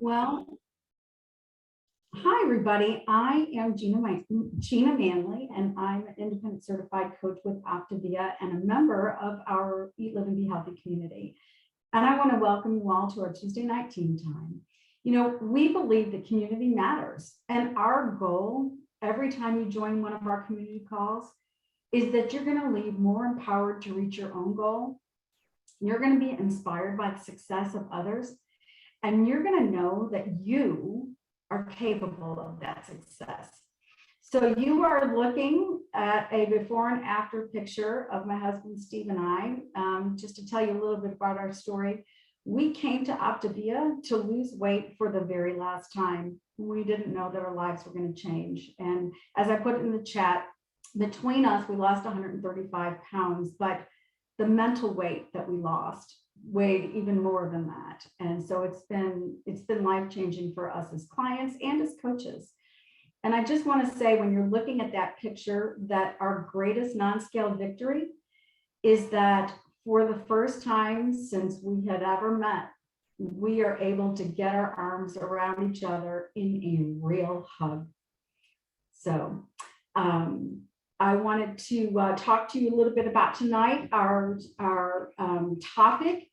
Well, hi everybody. I am Gina Manley, and I'm an independent certified coach with Optavia and a member of our Eat, Live, and Be Healthy community. And I want to welcome you all to our Tuesday night team time. You know, we believe that community matters, and our goal every time you join one of our community calls is that you're going to leave more empowered to reach your own goal. You're going to be inspired by the success of others, and you're going to know that you are capable of that success. So you are looking at a before and after picture of my husband, Steve, and I. Just to tell you a little bit about our story, we came to Optavia to lose weight for the very last time. We didn't know that our lives were going to change. And as I put it in the chat, between us, we lost 135 pounds, but the mental weight that we lost weighed even more than that. And so it's been life-changing for us as clients and as coaches. And I just want to say, when you're looking at that picture, that our greatest non-scale victory is that for the first time since we had ever met, we are able to get our arms around each other in a real hug. So I wanted to talk to you a little bit about tonight. Our topic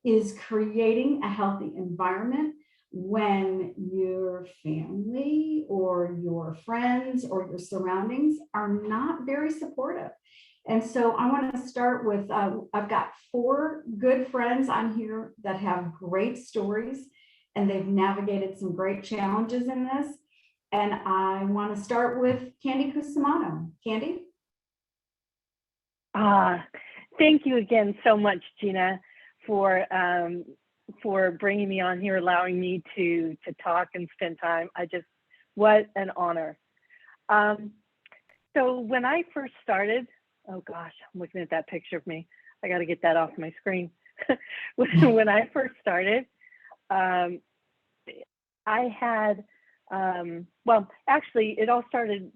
is creating a healthy environment when your family or your friends or your surroundings are not very supportive. And so I want to start with, I've got 4 good friends on here that have great stories, and they've navigated some great challenges in this. And I want to start with Candy Cusimano. Candy? Thank you again so much, Gina, for bringing me on here, allowing me to talk and spend time. What an honor. So when I first started, oh gosh, I'm looking at that picture of me. I got to get that off my screen. When I first started, I had, well, actually, it all started,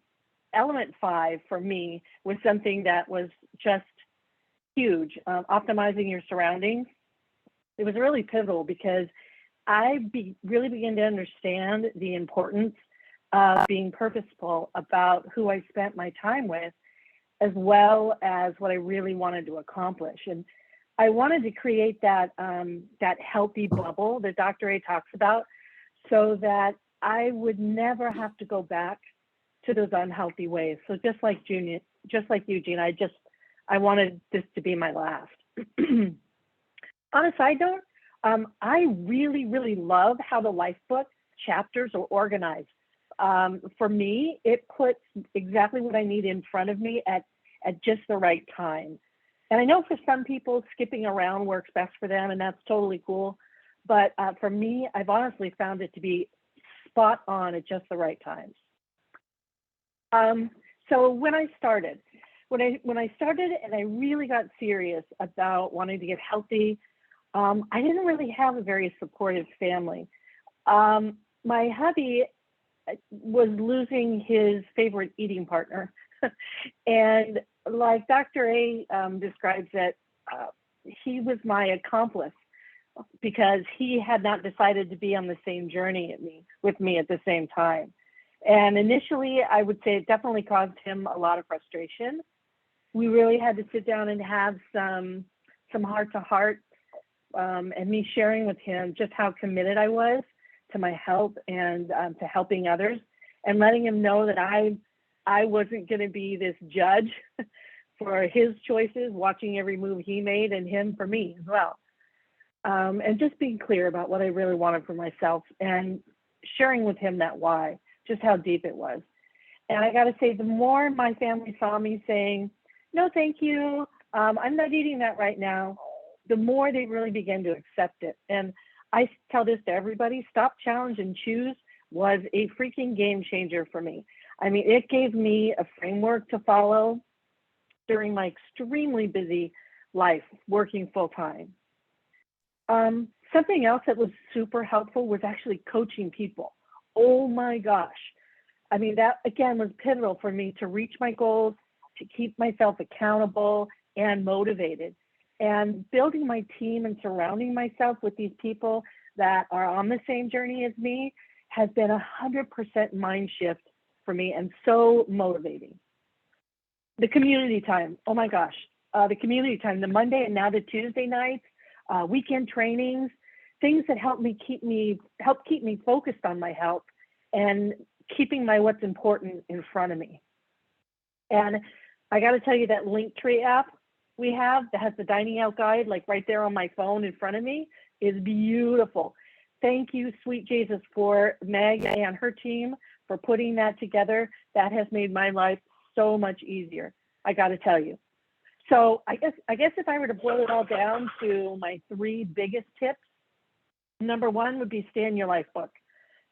element 5 for me was something that was just huge. Optimizing your surroundings. It was really pivotal because I really began to understand the importance of being purposeful about who I spent my time with, as well as what I really wanted to accomplish. And I wanted to create that healthy bubble that Dr. A talks about, so that I would never have to go back to those unhealthy ways. So just like you, Gina, I wanted this to be my last. On a side note, I really, really love how the life book chapters are organized. For me, it puts exactly what I need in front of me at just the right time. And I know for some people, skipping around works best for them, and that's totally cool. But for me, I've honestly found it to be spot on at just the right times. So when I started and I really got serious about wanting to get healthy, I didn't really have a very supportive family. My hubby was losing his favorite eating partner. And like Dr. A describes it, he was my accomplice because he had not decided to be on the same journey with me at the same time. And initially, I would say it definitely caused him a lot of frustration. We really had to sit down and have some heart-to-heart, and me sharing with him just how committed I was to my health and to helping others, and letting him know that I wasn't going to be this judge for his choices, watching every move he made, and him for me as well. And just being clear about what I really wanted for myself and sharing with him that why, just how deep it was. And I got to say, the more my family saw me saying, no, thank you, I'm not eating that right now, the more they really began to accept it. And I tell this to everybody, Stop, Challenge, and Choose was a freaking game changer for me. I mean, it gave me a framework to follow during my extremely busy life, working full time. Something else that was super helpful was actually coaching people. Oh my gosh. I mean, that again was pivotal for me to reach my goals, to keep myself accountable and motivated. And building my team and surrounding myself with these people that are on the same journey as me has been 100% mind shift for me and so motivating. The community time, oh my gosh, the community time, the Monday and now the Tuesday nights, weekend trainings, things that help keep me focused on my health and keeping my what's important in front of me. And I got to tell you, that Linktree app we have that has the dining out guide, like right there on my phone in front of me, is beautiful. Thank you, sweet Jesus, for Meg and her team for putting that together. That has made my life so much easier, I got to tell you. So I guess if I were to boil it all down to my 3 biggest tips, number 1 would be stay in your life book.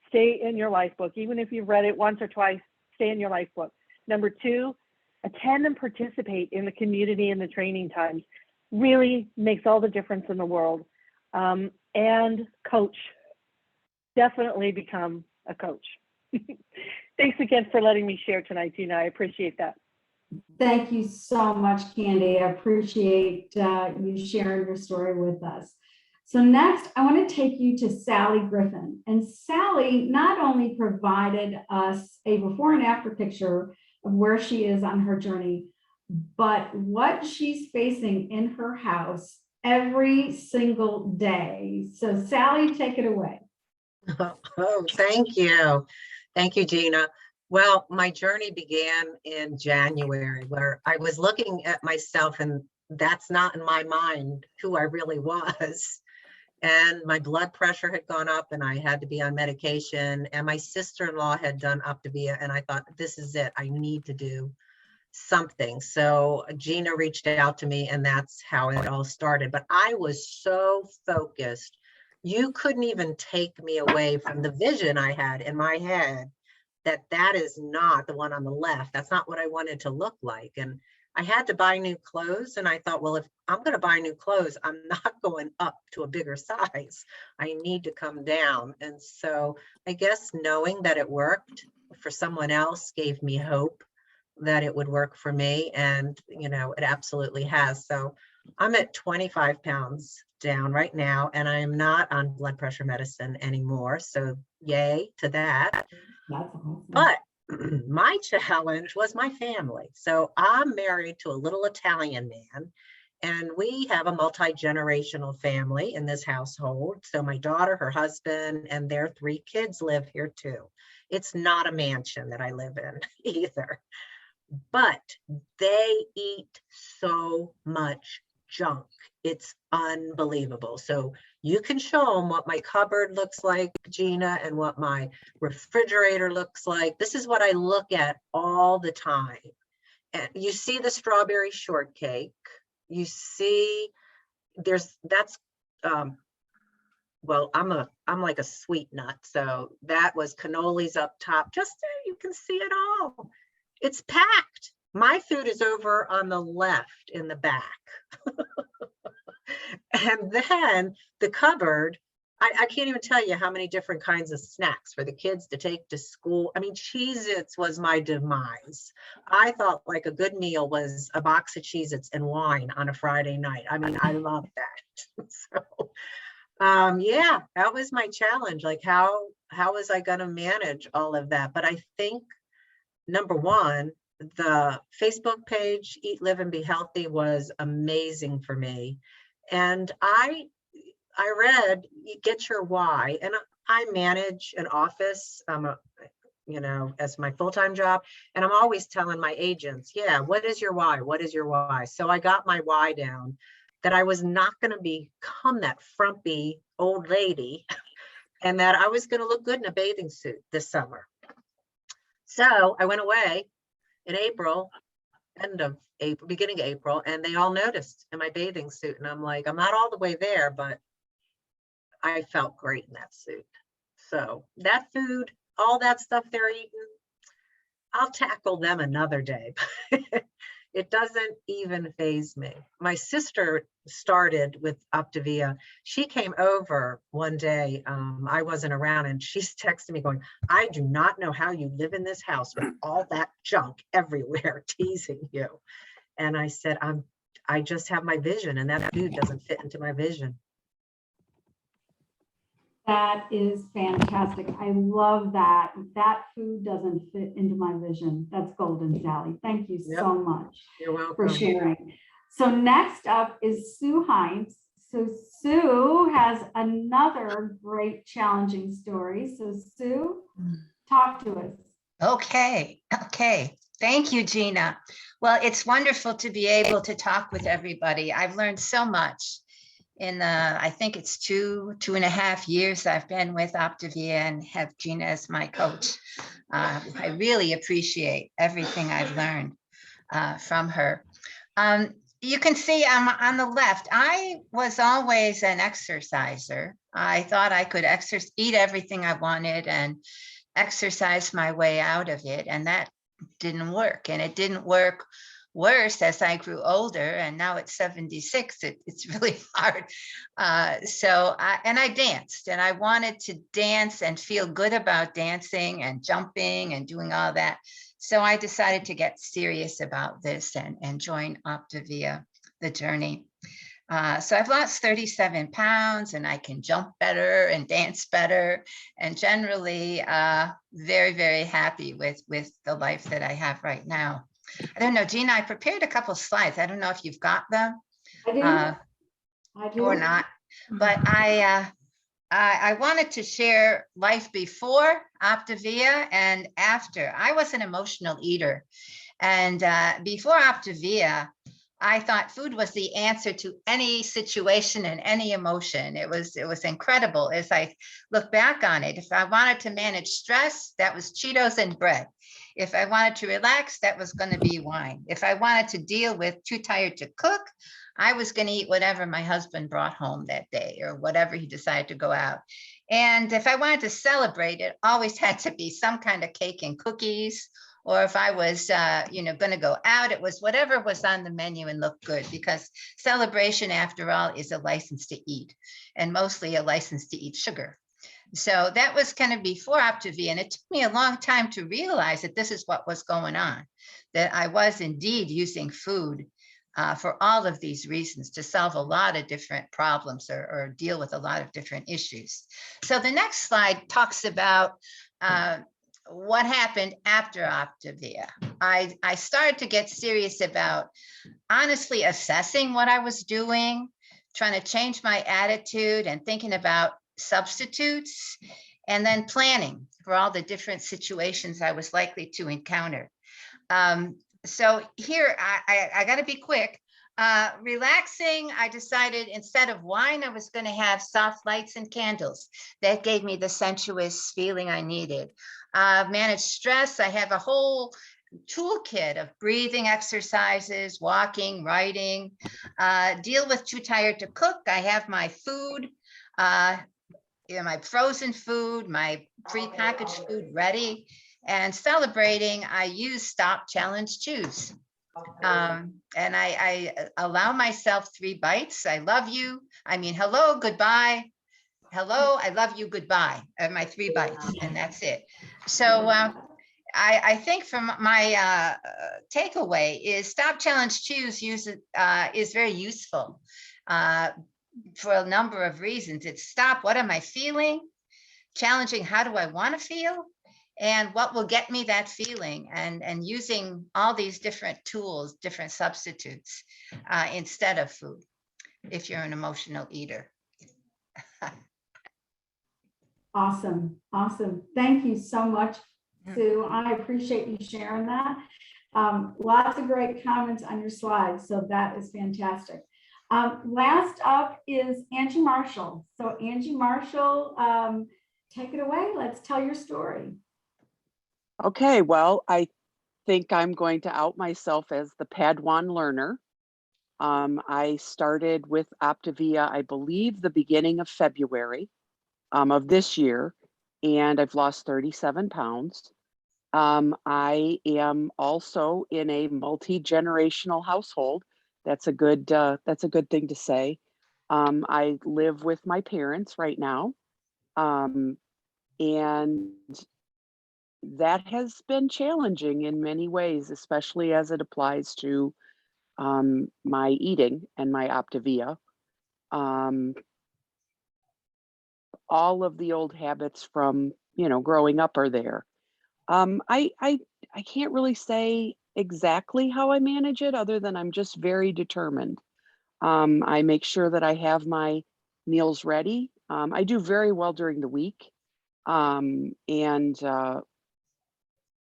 Stay in your life book. Even if you've read it once or twice, stay in your life book. Number 2, attend and participate in the community and the training times. Really makes all the difference in the world. And coach. Definitely become a coach. Thanks again for letting me share tonight, Gina. I appreciate that. Thank you so much, Candy. I appreciate you sharing your story with us. So next, I want to take you to Sally Griffin. And Sally not only provided us a before and after picture of where she is on her journey, but what she's facing in her house every single day. So Sally, take it away. Oh, thank you. Thank you, Gina. Well, my journey began in January, where I was looking at myself, and that's not in my mind who I really was. And my blood pressure had gone up and I had to be on medication, and my sister-in-law had done Optavia, and I thought, this is it, I need to do something. So Gina reached out to me, and that's how it all started. But I was so focused, you couldn't even take me away from the vision I had in my head, that is not the one on the left. That's not what I wanted to look like. And I had to buy new clothes. And I thought, well, if I'm going to buy new clothes, I'm not going up to a bigger size. I need to come down. And so I guess knowing that it worked for someone else gave me hope that it would work for me. And, you know, it absolutely has. So I'm at 25 pounds down right now, and I'm not on blood pressure medicine anymore. So yay to that. That's awesome. But my challenge was my family. So I'm married to a little Italian man, and we have a multi-generational family in this household. So my daughter, her husband, and their 3 kids live here too. It's not a mansion that I live in either, but they eat so much junk. It's unbelievable. So you can show them what my cupboard looks like, Gina, and what my refrigerator looks like. This is what I look at all the time. And you see the strawberry shortcake. You see well, I'm like a sweet nut. So that was cannolis up top. Just so you can see it all. It's packed. My food is over on the left in the back. And then the cupboard, I can't even tell you how many different kinds of snacks for the kids to take to school. I mean, Cheez-Its was my demise. I thought like a good meal was a box of Cheez-Its and wine on a Friday night. I mean, I love that. So, yeah, that was my challenge. Like, how was I going to manage all of that? But I think, number 1, the Facebook page, Eat, Live, and Be Healthy, was amazing for me. And I read Get Your Why, and I manage an office, you know, as my full-time job. And I'm always telling my agents, yeah, what is your why? What is your why? So I got my why down, that I was not going to become that frumpy old lady and that I was going to look good in a bathing suit this summer. So I went away in April, end of April, beginning of April, and they all noticed in my bathing suit. And I'm like, I'm not all the way there, but I felt great in that suit. So that food, all that stuff they're eating, I'll tackle them another day. It doesn't even faze me. My sister started with Optavia. She came over one day. I wasn't around, and she's texting me going, I do not know how you live in this house with all that junk everywhere, teasing you. And I said, I just have my vision, and that food doesn't fit into my vision. That is fantastic. I love that. That food doesn't fit into my vision. That's golden, Sally. Thank you Yep. so much You're for welcome. sharing. So next up is Sue Hines. So Sue has another great challenging story. So Sue, talk to us. Okay. Thank you, Gina. Well, it's wonderful to be able to talk with everybody. I've learned so much in the, I think it's 2.5 years I've been with Optavia and have Gina as my coach. I really appreciate everything I've learned from her. You can see on the left, I was always an exerciser. I thought I could eat everything I wanted and exercise my way out of it, and that didn't work. And it didn't work worse as I grew older, and now at 76, it's really hard. I danced, and I wanted to dance and feel good about dancing and jumping and doing all that. So I decided to get serious about this and join Optavia, the journey. So I've lost 37 pounds, and I can jump better and dance better, and generally very, very happy with the life that I have right now. I don't know, Gina, I prepared a couple slides. I don't know if you've got them I do. or not, but I wanted to share life before Optavia and after. I was an emotional eater, and before Optavia, I thought food was the answer to any situation and any emotion. It was incredible as I look back on it. If I wanted to manage stress, that was Cheetos and bread. If I wanted to relax, that was going to be wine. If I wanted to deal with too tired to cook, I was going to eat whatever my husband brought home that day or whatever he decided to go out. And if I wanted to celebrate, it always had to be some kind of cake and cookies. Or if I was, going to go out, it was whatever was on the menu and looked good, because celebration, after all, is a license to eat, and mostly a license to eat sugar. So that was kind of before Optavia, and it took me a long time to realize that this is what was going on, that I was indeed using food for all of these reasons, to solve a lot of different problems or deal with a lot of different issues. So the next slide talks about what happened after Optavia. I started to get serious about honestly assessing what I was doing, trying to change my attitude and thinking about substitutes, and then planning for all the different situations I was likely to encounter. So here, I got to be quick. Relaxing, I decided instead of wine, I was going to have soft lights and candles. That gave me the sensuous feeling I needed. Manage stress, I have a whole toolkit of breathing exercises, walking, writing. Deal with too tired to cook, I have my food, my frozen food, my prepackaged food ready. And celebrating, I use stop, challenge, choose. And I allow myself 3 bites. I love you. I mean, hello, goodbye. Hello, I love you, goodbye. My 3 bites, and that's it. So I think from my takeaway is stop, challenge, choose is very useful for a number of reasons. It's stop, what am I feeling? Challenging, how do I want to feel? And what will get me that feeling, and using all these different tools, different substitutes instead of food, if you're an emotional eater. Awesome. Thank you so much, Sue. I appreciate you sharing that. Lots of great comments on your slides, so that is fantastic. Last up is Angie Marshall. So Angie Marshall, take it away. Let's tell your story. Okay, well, I think I'm going to out myself as the Padawan learner. I started with Optavia, I believe, the beginning of February of this year, and I've lost 37 pounds. I am also in a multi-generational household. That's a good thing to say. I live with my parents right now, and that has been challenging in many ways, especially as it applies to my eating and my Optavia. all of the old habits from, growing up are there. I can't really say exactly how I manage it other than I'm just very determined. I make sure that I have my meals ready. I do very well during the week. And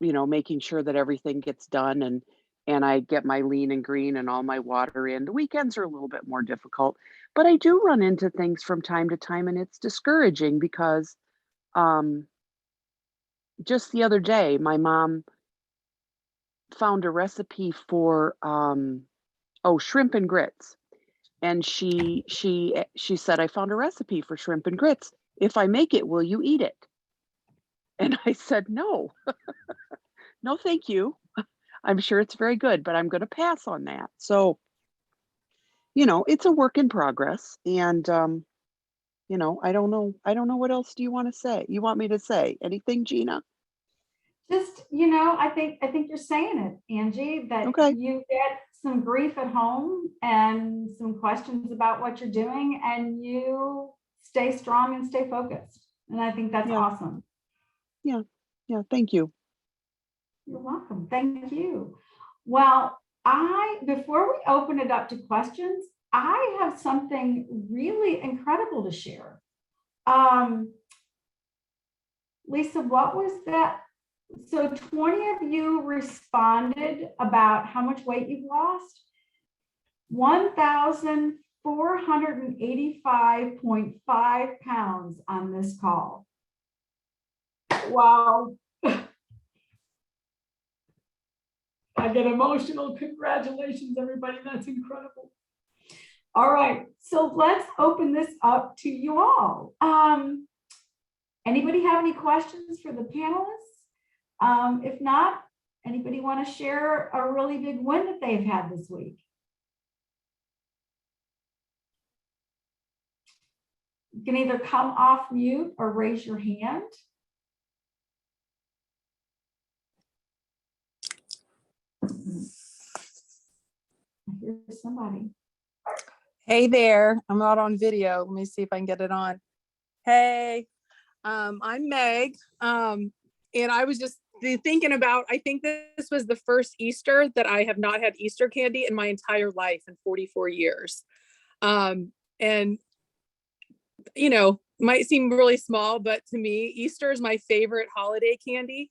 making sure that everything gets done and I get my lean and green and all my water in. The weekends are a little bit more difficult, but I do run into things from time to time and it's discouraging because um just the other day my mom found a recipe for shrimp and grits. And she said, "I found a recipe for shrimp and grits. If I make it, will you eat it?" And I said, "No, no, thank you. I'm sure it's very good, but I'm going to pass on that." So, it's a work in progress. And, I don't know what else do you want to say? You want me to say anything, Gina? Just, I think you're saying it, Angie, that Okay. you get some grief at home and some questions about what you're doing, and you stay strong and stay focused. And I think that's Yeah. awesome. Yeah. Yeah. Thank you. You're welcome. Thank you. Well, before we open it up to questions, I have something really incredible to share. Lisa, what was that? So 20 of you responded about how much weight you've lost. 1,485.5 pounds on this call. Wow. I get emotional. Congratulations, everybody. That's incredible. All right. So let's open this up to you all. Anybody have any questions for the panelists? If not, anybody want to share a really big win that they've had this week? You can either come off mute or raise your hand. I hear somebody. Hey there, I'm not on video. Let me see if I can get it on. Hey, I'm Meg. And I was just thinking about, I think this was the first Easter that I have not had Easter candy in my entire life in 44 years. And might seem really small, but to me, Easter is my favorite holiday candy.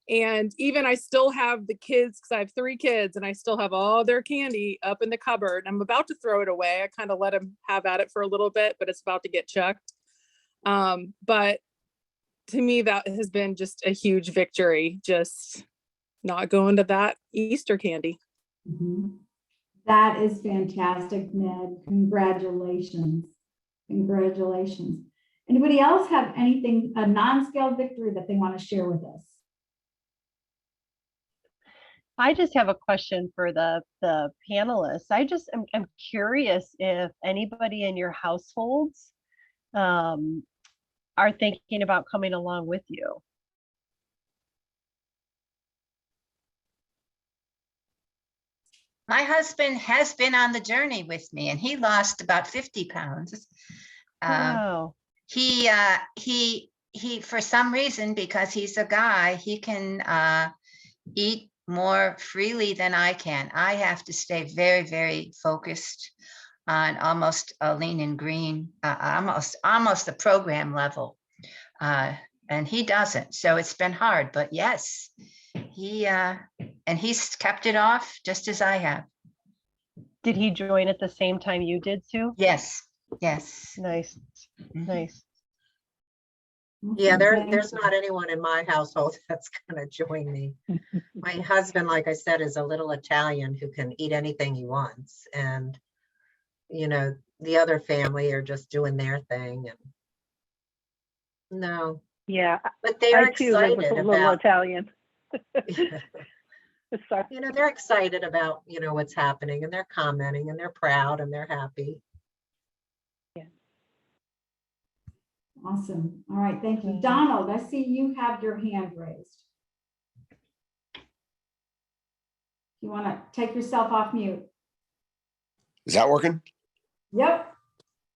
And even I still have the kids, because I have 3 kids, and I still have all their candy up in the cupboard. I'm about to throw it away. I kind of let them have at it for a little bit, but it's about to get chucked. But to me, that has been just a huge victory, just not going to that Easter candy. Mm-hmm. That is fantastic, Meg. Congratulations. Congratulations. Anybody else have anything, a non-scale victory that they want to share with us? I just have a question for the panelists. I'm curious if anybody in your households are thinking about coming along with you. My husband has been on the journey with me and he lost about 50 pounds. Wow. He, for some reason, because he's a guy, he can eat more freely than I can. I have to stay very, very focused on almost a lean and green, almost a program level. And he doesn't. So it's been hard, but yes, and he's kept it off just as I have. Did he join at the same time you did, Sue? Yes. Yes. Nice. Nice. Yeah, there's not anyone in my household that's gonna join me. My husband, like I said, is a little Italian who can eat anything he wants. And, the other family are just doing their thing and no, Yeah, but they are I too live with excited a little about, Italian. Sorry. they're excited about, what's happening and they're commenting and they're proud and they're happy. Awesome. All right. Thank you. Donald, I see you have your hand raised. You want to take yourself off mute? Is that working? Yep.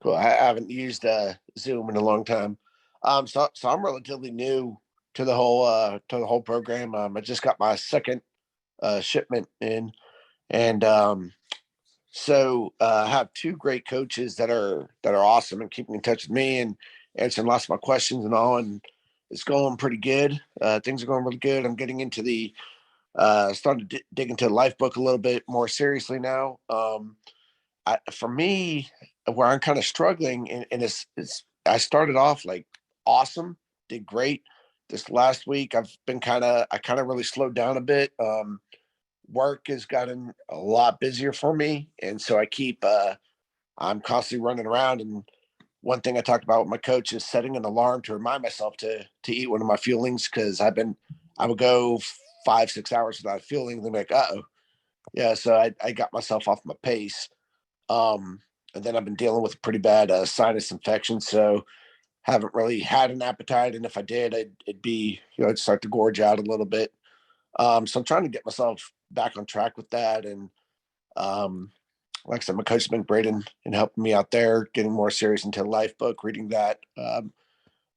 Cool. I haven't used Zoom in a long time. So I'm relatively new to the whole program. I just got my second shipment in, and I have two great coaches that are awesome and keeping in touch with me and answering lots of my questions and all. And it's going pretty good. Things are going really good. I'm getting into the starting to dig into the life book a little bit more seriously now. For me, where I'm kind of struggling, and it's I started off like awesome, did great. This last week, I kind of really slowed down a bit. Work has gotten a lot busier for me, and so I'm constantly running around. And one thing I talked about with my coach is setting an alarm to remind myself to eat one of my fuelings, because I would go 5-6 hours without fueling, then be like, oh, yeah. So I got myself off my pace. And then I've been dealing with a pretty bad sinus infection, so haven't really had an appetite. And if I did, it'd be, I'd start to gorge out a little bit. So I'm trying to get myself back on track with that. And like I said, my coach has been great in helping me out there, getting more serious into the life book, reading that.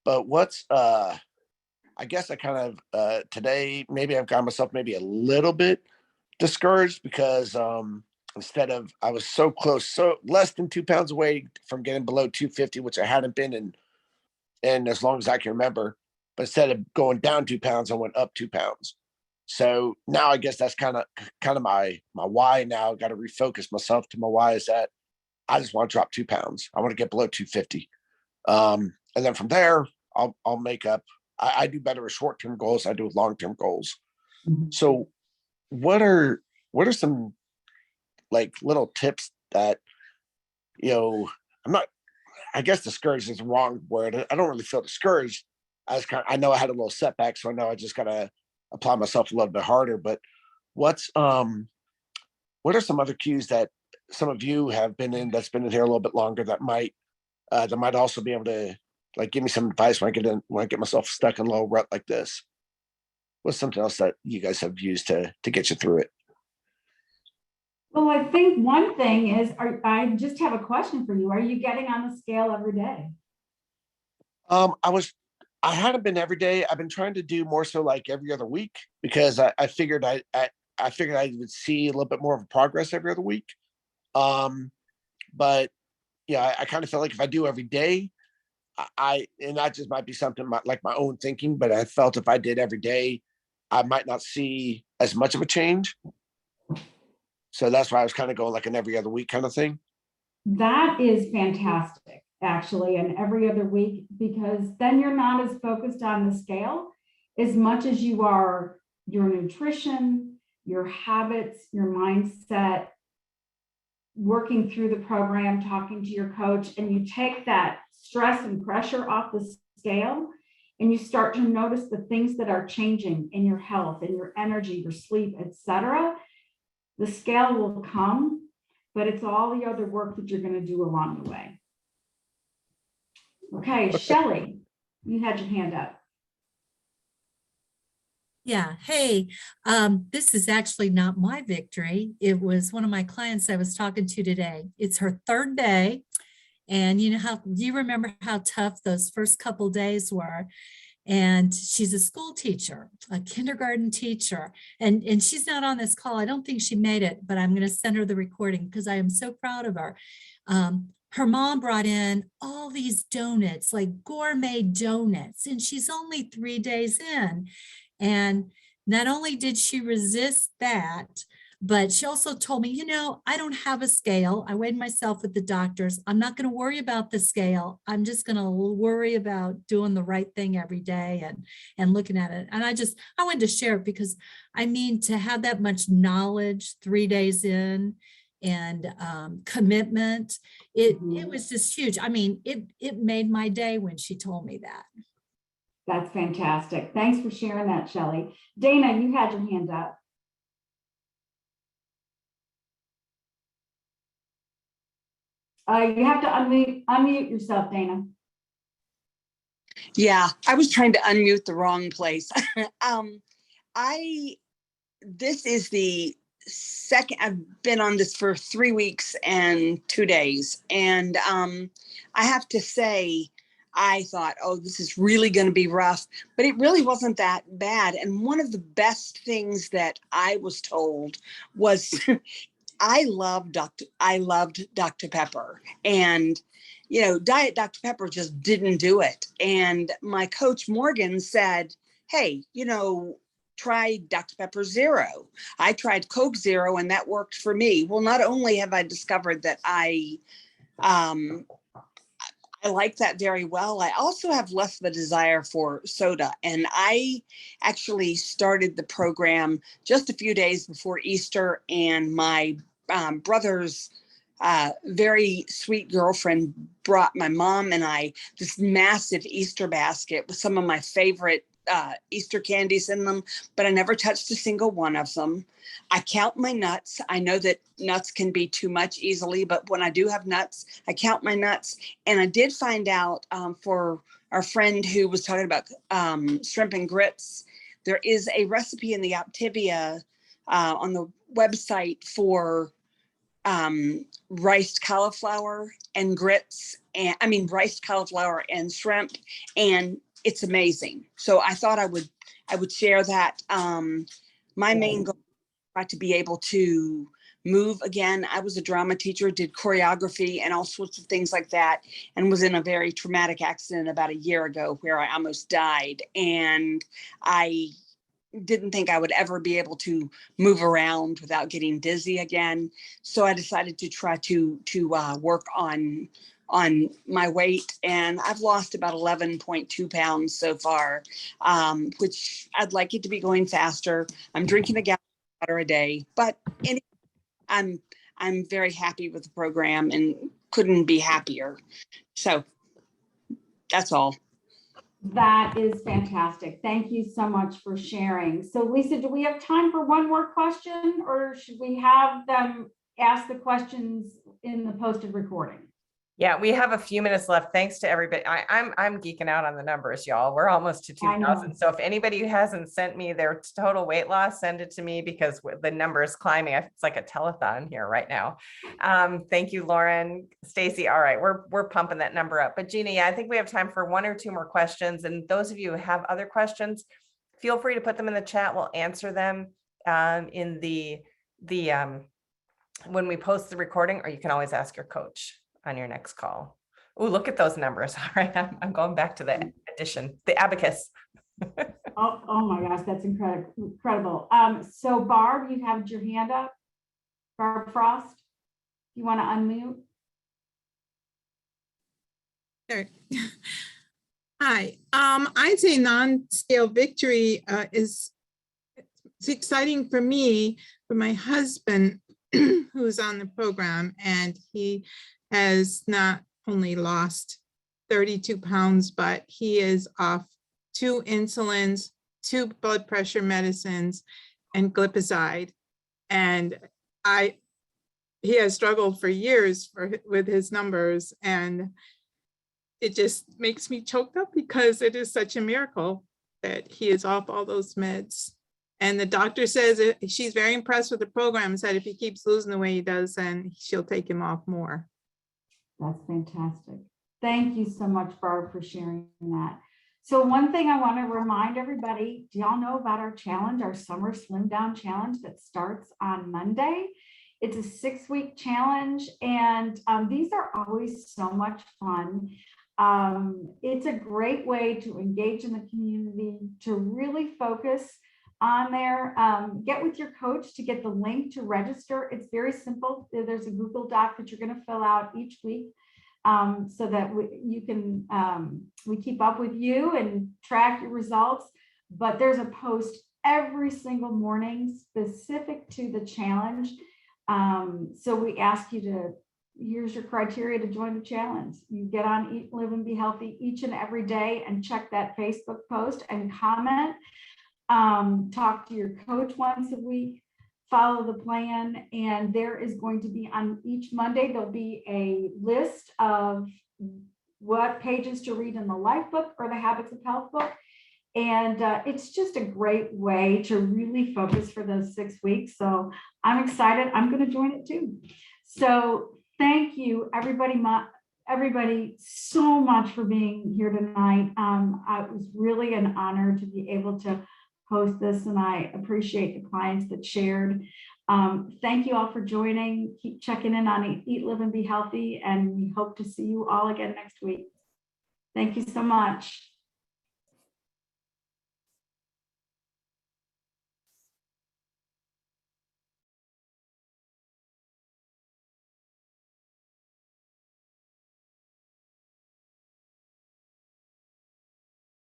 But I guess I kind of, today, maybe I've got myself maybe a little bit discouraged, because I was so close, so less than 2 pounds away from getting below 250, which I hadn't been in as long as I can remember. But instead of going down 2 pounds, I went up 2 pounds. So now I guess that's kind of my why now. Got to refocus myself to my why is that I just want to drop 2 pounds. I want to get below 250. And then from there, I'll make up. I do better with short-term goals. I do with long-term goals. Mm-hmm. So what are some like little tips that, I'm not, I guess discouraged is the wrong word. I don't really feel discouraged. I know I had a little setback, so I know I just gotta apply myself a little bit harder. But what are some other cues that some of you have been in, that's been in here a little bit longer, that might also be able to like give me some advice when I get myself stuck in a little rut like this? What's something else that you guys have used to get you through it? Well, I think one thing is, I just have a question for you. Are you getting on the scale every day? I hadn't been every day. I've been trying to do more so like every other week, because I figured I figured I would see a little bit more of a progress every other week. But yeah, I kind of felt like if I do every day, and that just might be something like my own thinking, but I felt if I did every day, I might not see as much of a change. So that's why I was kind of going like an every other week kind of thing. That is fantastic, actually, and every other week, because then you're not as focused on the scale as much as you are your nutrition, your habits, your mindset, working through the program, talking to your coach, and you take that stress and pressure off the scale, and you start to notice the things that are changing in your health, in your energy, your sleep, etc. The scale will come, but it's all the other work that you're going to do along the way. Okay, Shelley, you had your hand up. Yeah, hey, this is actually not my victory. It was one of my clients I was talking to today. It's her third day. And you remember how tough those first couple days were. And she's a school teacher, a kindergarten teacher. And she's not on this call. I don't think she made it, but I'm going to send her the recording because I am so proud of her. Her mom brought in all these donuts, like gourmet donuts, and she's only 3 days in. And not only did she resist that, but she also told me, I don't have a scale. I weighed myself with the doctors. I'm not going to worry about the scale. I'm just going to worry about doing the right thing every day and looking at it. And I wanted to share it because to have that much knowledge 3 days in and commitment, it was just huge. It made my day when she told me that. That's fantastic. Thanks for sharing that, Shelley. Dana, you had your hand up. You have to unmute yourself, Dana. Yeah, I was trying to unmute the wrong place. This is the second, I've been on this for 3 weeks and 2 days. And I have to say, I thought, oh, this is really going to be rough, but it really wasn't that bad. And one of the best things that I was told was I loved Dr. Pepper, and Diet Dr. Pepper just didn't do it. And my coach Morgan said, hey, try Dr. Pepper Zero. I tried Coke Zero and that worked for me. Well, not only have I discovered that I like that very well, I also have less of a desire for soda. And I actually started the program just a few days before Easter, and my brother's very sweet girlfriend brought my mom and I this massive Easter basket with some of my favorite Easter candies in them, but I never touched a single one of them. I count my nuts. I know that nuts can be too much easily, but when I do have nuts, I count my nuts. And I did find out for our friend who was talking about shrimp and grits, there is a recipe in the Optivia on the website for riced cauliflower and grits, and riced cauliflower and shrimp, and it's amazing. So I thought I would share that. My main goal was to be able to move again. I was a drama teacher, did choreography and all sorts of things like that, and was in a very traumatic accident about a year ago where I almost died. And I didn't think I would ever be able to move around without getting dizzy again. So I decided to try to work on my weight, and I've lost about 11.2 pounds so far, which I'd like it to be going faster. I'm drinking a gallon of water a day, but I'm very happy with the program and couldn't be happier. So that's all. That is fantastic. Thank you so much for sharing. So Lisa, do we have time for one more question, or should we have them ask the questions in the posted recording? Yeah, we have a few minutes left. Thanks to everybody. I'm geeking out on the numbers, y'all. We're almost to 2,000. So if anybody who hasn't sent me their total weight loss, send it to me, because the number is climbing. It's like a telethon here right now. Thank you, Lauren, Stacy. All right, we're pumping that number up. But Gina, yeah, I think we have time for one or two more questions. And those of you who have other questions, feel free to put them in the chat. We'll answer them in the when we post the recording, or you can always ask your coach on your next call. Oh, look at those numbers. All right, I'm going back to the addition, the abacus. oh my gosh, that's incredible. So Barb, you have your hand up. Barb Frost, you want to unmute? Sure. Hi, I'd say non-scale victory it's exciting for me, for my husband who's on the program, and he has not only lost 32 pounds, but he is off 2 insulins, 2 blood pressure medicines, and glipizide. And he has struggled for years with his numbers, and it just makes me choked up because it is such a miracle that he is off all those meds. And the doctor says she's very impressed with the program, said if he keeps losing the way he does, then she'll take him off more. That's fantastic. Thank you so much, Barb, for sharing that. So one thing I want to remind everybody, do y'all know about our challenge, our summer slim down challenge that starts on Monday? It's a 6-week challenge, and these are always so much fun. It's a great way to engage in the community, to really focus on there. Get with your coach to get the link to register. It's very simple. There's a Google Doc that you're going to fill out each week so that we keep up with you and track your results. But there's a post every single morning specific to the challenge. So we ask you to, here's your criteria to join the challenge. You get on Eat, Live, and Be Healthy each and every day and check that Facebook post and comment. Talk to your coach once a week, follow the plan, and there is going to be on each Monday, there'll be a list of what pages to read in the Life book or the Habits of Health book. And it's just a great way to really focus for those 6 weeks. So I'm excited. I'm going to join it too. So thank you, everybody everybody so much for being here tonight. It was really an honor to be able to host this, and I appreciate the clients that shared. Thank you all for joining. Keep checking in on Eat, Live, and Be Healthy, and we hope to see you all again next week. Thank you so much.